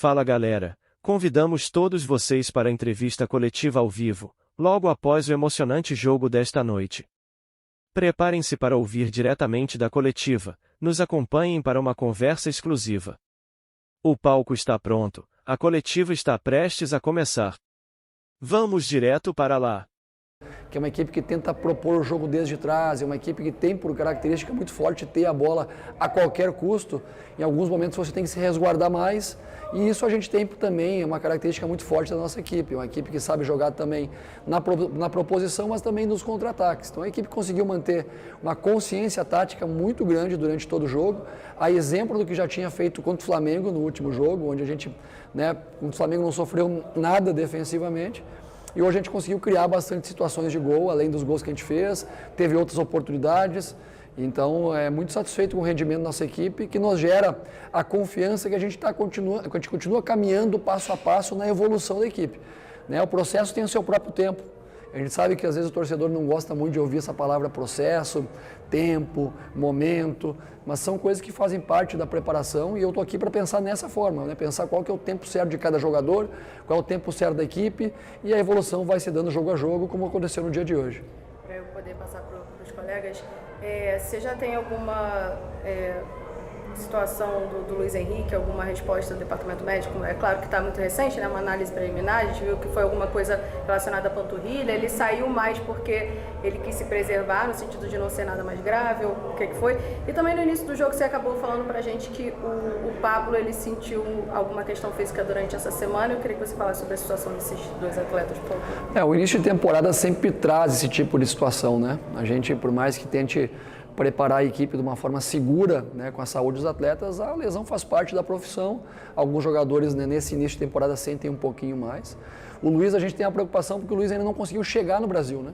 Fala galera, convidamos todos vocês para a entrevista coletiva ao vivo, logo após o emocionante jogo desta noite. Preparem-se para ouvir diretamente da coletiva, nos acompanhem para uma conversa exclusiva. O palco está pronto, a coletiva está prestes a começar. Vamos direto para lá. Que é uma equipe que tenta propor o jogo desde trás, é uma equipe que tem por característica muito forte ter a bola a qualquer custo. Em alguns momentos você tem que se resguardar mais, e isso a gente tem também, é uma característica muito forte da nossa equipe, uma equipe que sabe jogar também na proposição, mas também nos contra-ataques. Então a equipe conseguiu manter uma consciência tática muito grande durante todo o jogo, a exemplo do que já tinha feito contra o Flamengo no último jogo, onde a gente, contra o Flamengo não sofreu nada defensivamente. E hoje a gente conseguiu criar bastante situações de gol, além dos gols que a gente fez, teve outras oportunidades. Então, é muito satisfeito com o rendimento da nossa equipe, que nos gera a confiança que a gente continua caminhando passo a passo na evolução da equipe. O processo tem o seu próprio tempo. A gente sabe que às vezes o torcedor não gosta muito de ouvir essa palavra processo, tempo, momento, mas são coisas que fazem parte da preparação e eu estou aqui para pensar nessa forma, pensar qual que é o tempo certo de cada jogador, qual é o tempo certo da equipe e a evolução vai se dando jogo a jogo, como aconteceu no dia de hoje. Para eu poder passar para os colegas, você já tem alguma situação do Luiz Henrique, alguma resposta do departamento médico? É claro que está muito recente, uma análise preliminar, a gente viu que foi alguma coisa relacionada à panturrilha, ele saiu mais porque ele quis se preservar, no sentido de não ser nada mais grave, ou o que foi? E também no início do jogo você acabou falando pra gente que o Pablo, ele sentiu alguma questão física durante essa semana, eu queria que você falasse sobre a situação desses dois atletas, por favor. O início de temporada sempre traz esse tipo de situação, A gente, por mais que tente preparar a equipe de uma forma segura, com a saúde dos atletas, a lesão faz parte da profissão. Alguns jogadores nesse início de temporada sentem um pouquinho mais. O Luiz, a gente tem a preocupação porque o Luiz ainda não conseguiu chegar no Brasil,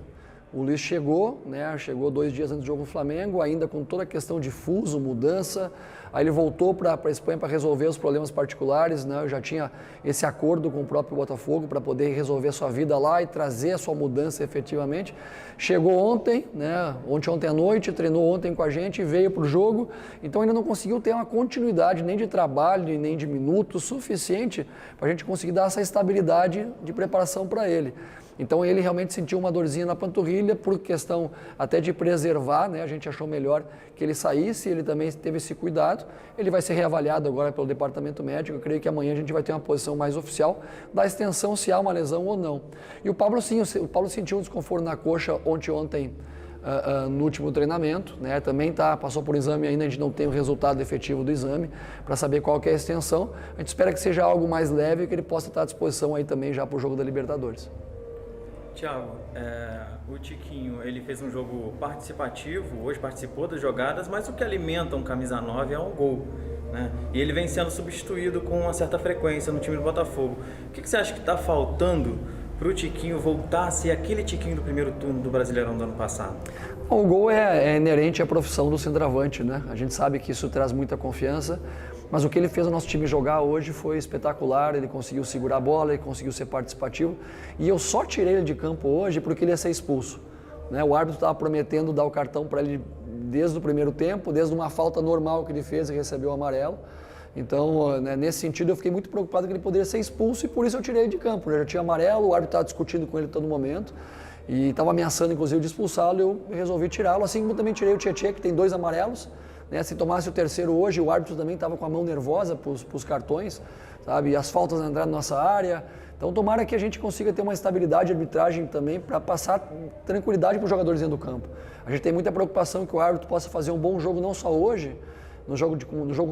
O Luiz chegou, chegou 2 dias antes do jogo do Flamengo, ainda com toda a questão de fuso, mudança. Aí ele voltou para a Espanha para resolver os problemas particulares, Eu já tinha esse acordo com o próprio Botafogo para poder resolver a sua vida lá e trazer a sua mudança efetivamente. Chegou ontem, ontem à noite, treinou ontem com a gente e veio para o jogo. Então ainda não conseguiu ter uma continuidade nem de trabalho, nem de minutos suficiente para a gente conseguir dar essa estabilidade de preparação para ele. Então ele realmente sentiu uma dorzinha na panturrilha por questão até de preservar, A gente achou melhor que ele saísse, ele também teve esse cuidado. Ele vai ser reavaliado agora pelo departamento médico, eu creio que amanhã a gente vai ter uma posição mais oficial da extensão se há uma lesão ou não. E o Pablo sim, o Pablo sentiu um desconforto na coxa ontem no último treinamento, Também passou por exame, ainda a gente não tem o resultado efetivo do exame para saber qual que é a extensão. A gente espera que seja algo mais leve e que ele possa estar à disposição aí também já para o jogo da Libertadores. Thiago, o Tiquinho, ele fez um jogo participativo, hoje participou das jogadas, mas o que alimenta um camisa 9 é um gol, E ele vem sendo substituído com uma certa frequência no time do Botafogo. O que você acha que está faltando para o Tiquinho voltar a ser aquele Tiquinho do primeiro turno do Brasileirão do ano passado? O gol é inerente à profissão do centroavante, A gente sabe que isso traz muita confiança, mas o que ele fez o nosso time jogar hoje foi espetacular, ele conseguiu segurar a bola, ele conseguiu ser participativo, e eu só tirei ele de campo hoje porque ele ia ser expulso. O árbitro estava prometendo dar o cartão para ele desde o primeiro tempo, desde uma falta normal que ele fez e recebeu o amarelo. Então, nesse sentido, eu fiquei muito preocupado que ele poderia ser expulso e por isso eu tirei ele de campo. Ele já tinha amarelo, o árbitro estava discutindo com ele a todo momento e estava ameaçando, inclusive, de expulsá-lo, e eu resolvi tirá-lo, assim como também tirei o Tietê, que tem 2 amarelos. Se tomasse o terceiro hoje, o árbitro também estava com a mão nervosa para os cartões, e as faltas entraram na nossa área. Então, tomara que a gente consiga ter uma estabilidade de arbitragem também para passar tranquilidade para os jogadores dentro do campo. A gente tem muita preocupação que o árbitro possa fazer um bom jogo, não só hoje, no jogo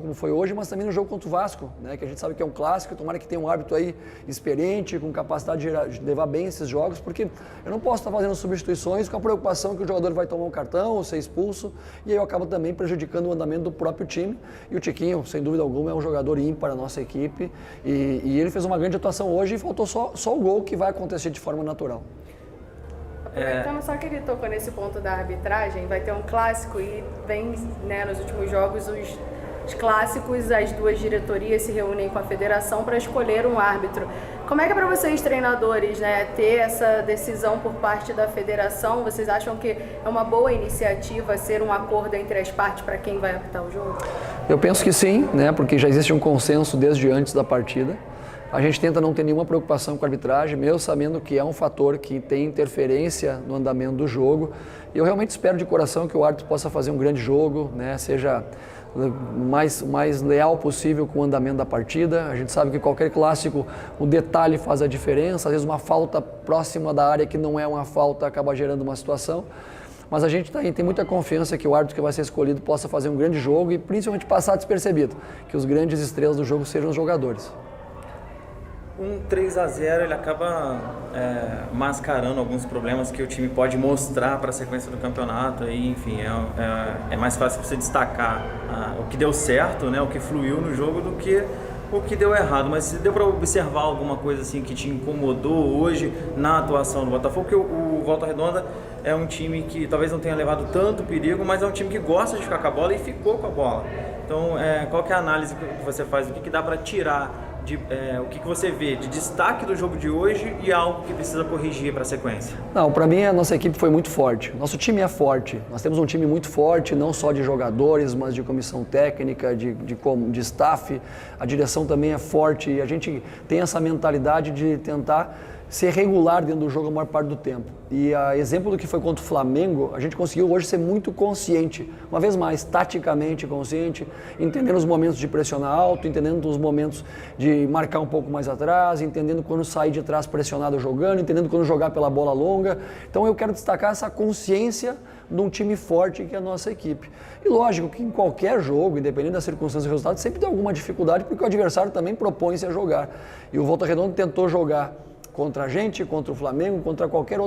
como foi hoje, mas também no jogo contra o Vasco, que a gente sabe que é um clássico. Tomara que tenha um árbitro aí experiente, com capacidade de levar bem esses jogos, porque eu não posso estar fazendo substituições com a preocupação que o jogador vai tomar um cartão ou ser expulso, e aí eu acabo também prejudicando o andamento do próprio time. E o Tiquinho, sem dúvida alguma, é um jogador ímpar da nossa equipe, e ele fez uma grande atuação hoje e faltou só o gol, que vai acontecer de forma natural. Aproveitando só que ele tocou nesse ponto da arbitragem, vai ter um clássico e vem, nos últimos jogos, os clássicos, as duas diretorias se reúnem com a federação para escolher um árbitro. Como é que é para vocês, treinadores, ter essa decisão por parte da federação? Vocês acham que é uma boa iniciativa ser um acordo entre as partes para quem vai apitar o jogo? Eu penso que sim, né, porque já existe um consenso desde antes da partida. A gente tenta não ter nenhuma preocupação com a arbitragem, mesmo sabendo que é um fator que tem interferência no andamento do jogo. E eu realmente espero de coração que o árbitro possa fazer um grande jogo, né, seja mais leal possível com o andamento da partida. A gente sabe que qualquer clássico, o detalhe faz a diferença. Às vezes uma falta próxima da área que não é uma falta acaba gerando uma situação. Mas a gente tem muita confiança que o árbitro que vai ser escolhido possa fazer um grande jogo e principalmente passar despercebido, que os grandes estrelas do jogo sejam os jogadores. Um 3-0 ele acaba mascarando alguns problemas que o time pode mostrar para a sequência do campeonato. E, enfim, é mais fácil você destacar o que deu certo, né, o que fluiu no jogo, do que o que deu errado. Mas se deu para observar alguma coisa assim que te incomodou hoje na atuação do Botafogo, porque o Volta Redonda é um time que talvez não tenha levado tanto perigo, mas é um time que gosta de ficar com a bola e ficou com a bola. Então, qual que é a análise que você faz? O que dá para tirar? O que você vê de destaque do jogo de hoje e algo que precisa corrigir para a sequência? Não, para mim a nossa equipe foi muito forte. Nosso time é forte. Nós temos um time muito forte, não só de jogadores, mas de comissão técnica, de staff. A direção também é forte e a gente tem essa mentalidade de tentar ser regular dentro do jogo a maior parte do tempo. E a exemplo do que foi contra o Flamengo, a gente conseguiu hoje ser muito consciente, uma vez mais, taticamente consciente, entendendo os momentos de pressionar alto, entendendo os momentos de marcar um pouco mais atrás, entendendo quando sair de trás pressionado jogando, entendendo quando jogar pela bola longa. Então eu quero destacar essa consciência de um time forte que é a nossa equipe. E lógico que em qualquer jogo, independente das circunstâncias e resultados, sempre tem alguma dificuldade, porque o adversário também propõe-se a jogar. E o Volta Redonda tentou jogar contra a gente, contra o Flamengo, contra qualquer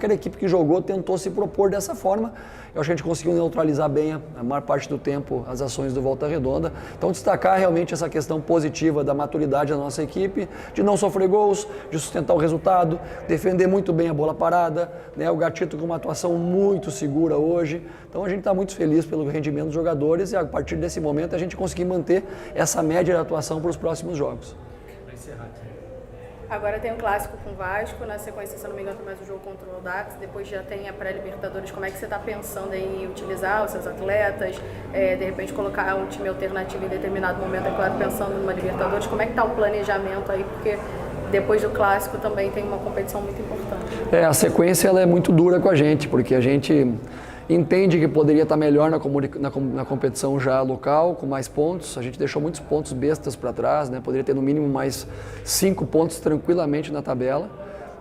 equipe que jogou, tentou se propor dessa forma. Eu acho que a gente conseguiu neutralizar bem a maior parte do tempo as ações do Volta Redonda. Então destacar realmente essa questão positiva da maturidade da nossa equipe, de não sofrer gols, de sustentar o resultado, defender muito bem a bola parada, né? O Gatito com uma atuação muito segura hoje. Então a gente está muito feliz pelo rendimento dos jogadores e a partir desse momento a gente conseguir manter essa média de atuação para os próximos jogos. Agora tem um clássico com o Vasco, na sequência, se eu não me engano, tem mais um jogo contra o Audax, depois já tem a pré-Libertadores. Como é que você está pensando em utilizar os seus atletas, de repente colocar um time alternativo em determinado momento, é claro, pensando numa Libertadores? Como é que está o planejamento aí? Porque depois do clássico também tem uma competição muito importante. A sequência ela é muito dura com a gente, porque a gente entende que poderia estar melhor na competição já local, com mais pontos. A gente deixou muitos pontos bestas para trás, né? Poderia ter no mínimo mais 5 pontos tranquilamente na tabela,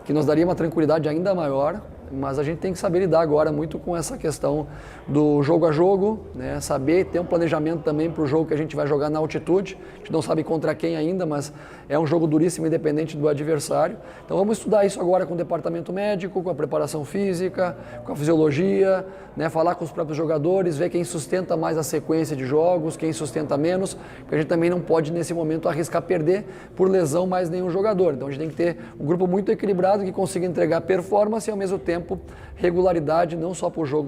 que nos daria uma tranquilidade ainda maior. Mas a gente tem que saber lidar agora muito com essa questão do jogo a jogo, né? Saber ter um planejamento também para o jogo que a gente vai jogar na altitude. A gente não sabe contra quem ainda, mas é um jogo duríssimo independente do adversário. Então vamos estudar isso agora com o departamento médico, com a preparação física, com a fisiologia, né? Falar com os próprios jogadores, ver quem sustenta mais a sequência de jogos, quem sustenta menos, porque a gente também não pode nesse momento arriscar perder por lesão mais nenhum jogador. Então a gente tem que ter um grupo muito equilibrado que consiga entregar performance e ao mesmo tempo regularidade, não só para o jogo